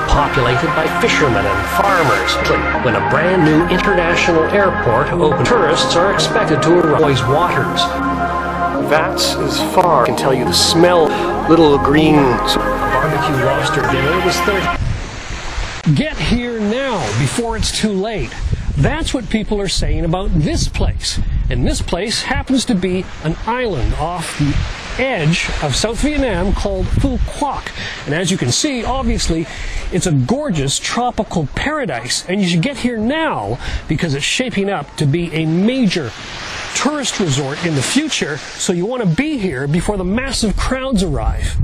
Populated by fishermen and farmers. When a brand new international airport opens, tourists are expected to arrive waters. That's as far I can tell you the smell. Little green barbecue lobster dinner was 30. Get here now before it's too late. That's what people are saying about this place. And this place happens to be an island off the edge of South Vietnam called Phượt Quoc. And as you can see, obviously, it's a gorgeous tropical paradise. And you should get here now because it's shaping up to be a major tourist resort in the future. So you want to be here before the massive crowds arrive.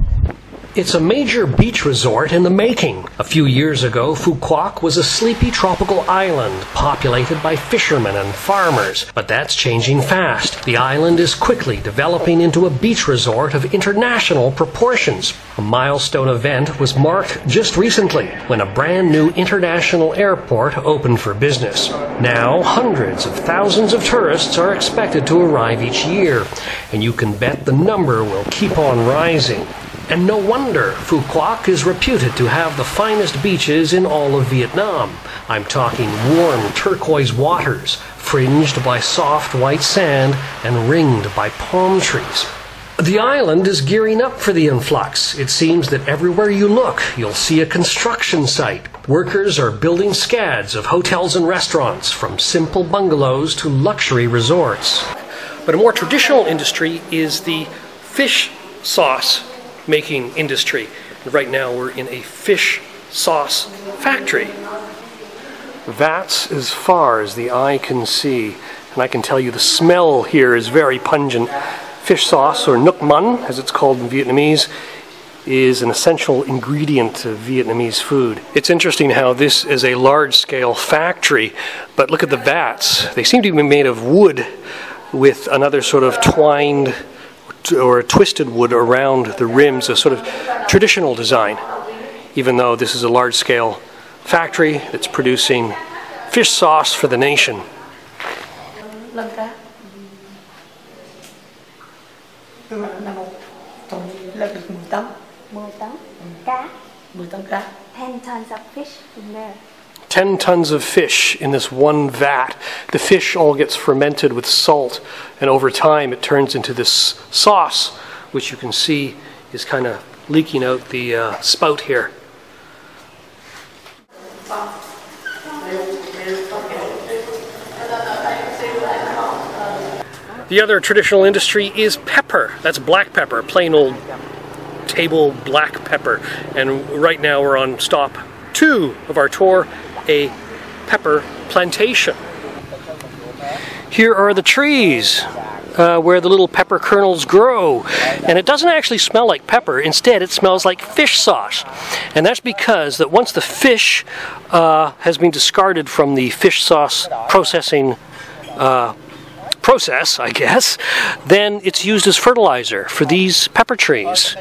It's a major beach resort in the making. A few years ago, Phượt Quoc was a sleepy tropical island populated by fishermen and farmers. But that's changing fast. The island is quickly developing into a beach resort of international proportions. A milestone event was marked just recently when a brand new international airport opened for business. Now, hundreds of thousands of tourists are expected to arrive each year, and you can bet the number will keep on rising. And no wonder Phượt Quoc is reputed to have the finest beaches in all of Vietnam. I'm talking warm turquoise waters, fringed by soft white sand and ringed by palm trees. The island is gearing up for the influx. It seems that everywhere you look, you'll see a construction site. Workers are building scads of hotels and restaurants, from simple bungalows to luxury resorts. But a more traditional industry is the fish sauce making industry. Right now we're in a fish sauce factory. That's as far as the eye can see, and I can tell you the smell here is very pungent. Fish sauce, or nuoc mun as it's called in Vietnamese, is an essential ingredient of Vietnamese food. It's interesting how this is a large-scale factory, but look at the vats. They seem to be made of wood with another sort of twined or twisted wood around the rims, a sort of traditional design, even though this is a large-scale factory that's producing fish sauce for the nation. Cá. 10 tons of fish in there. 10 tons of fish in this one vat. The fish all gets fermented with salt, and over time it turns into this sauce, which you can see is kind of leaking out the spout here. The other traditional industry is pepper. That's black pepper, plain old table black pepper. And right now we're on stop 2 of our tour, a pepper plantation. Here are the trees where the little pepper kernels grow, and it doesn't actually smell like pepper. Instead, it smells like fish sauce, and that's because that once the fish has been discarded from the fish sauce processing process, I guess, then it's used as fertilizer for these pepper trees,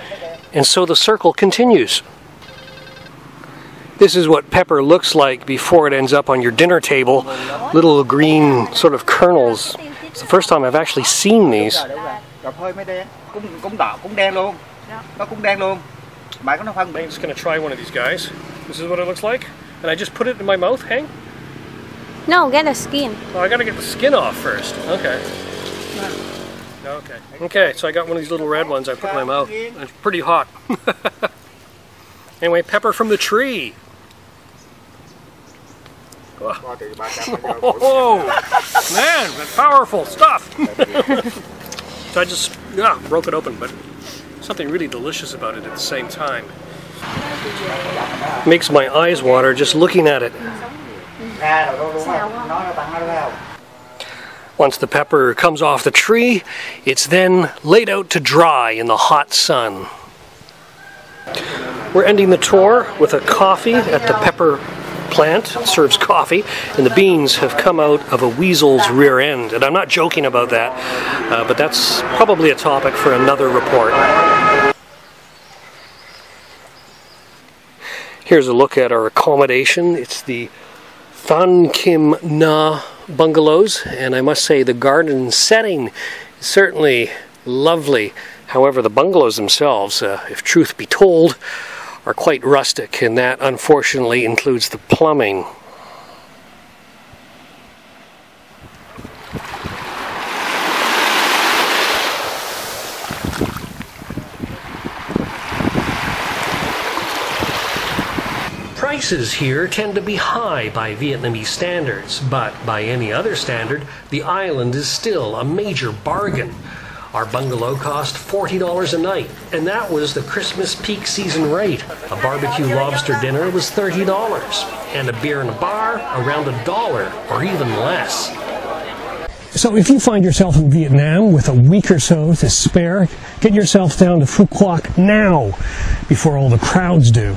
and so the circle continues. This is what pepper looks like before it ends up on your dinner table. Little green sort of kernels. It's the first time I've actually seen these. I'm just going to try one of these guys. This is what it looks like. And I just put it in my mouth, Hang? No, get the skin. Oh, I got to get the skin off first. Okay. Okay, so I got one of these little red ones I put in my mouth. It's pretty hot. Anyway, pepper from the tree. Oh, man, that's powerful stuff. So I just broke it open, but something really delicious about it at the same time. Makes my eyes water just looking at it. Once the pepper comes off the tree, it's then laid out to dry in the hot sun. We're ending the tour with a coffee at the pepper plant. It serves coffee, and the beans have come out of a weasel's rear end. And I'm not joking about that, but that's probably a topic for another report. Here's a look at our accommodation. It's the Than Kim Na bungalows, and I must say the garden setting is certainly lovely. However, the bungalows themselves, if truth be told, are quite rustic, and that unfortunately includes the plumbing. Prices here tend to be high by Vietnamese standards, but by any other standard, the island is still a major bargain. Our bungalow cost $40 a night, and that was the Christmas peak season rate. A barbecue lobster dinner was $30, and a beer in a bar around $1 or even less. So if you find yourself in Vietnam with a week or so to spare, get yourself down to Phu Quoc now, before all the crowds do.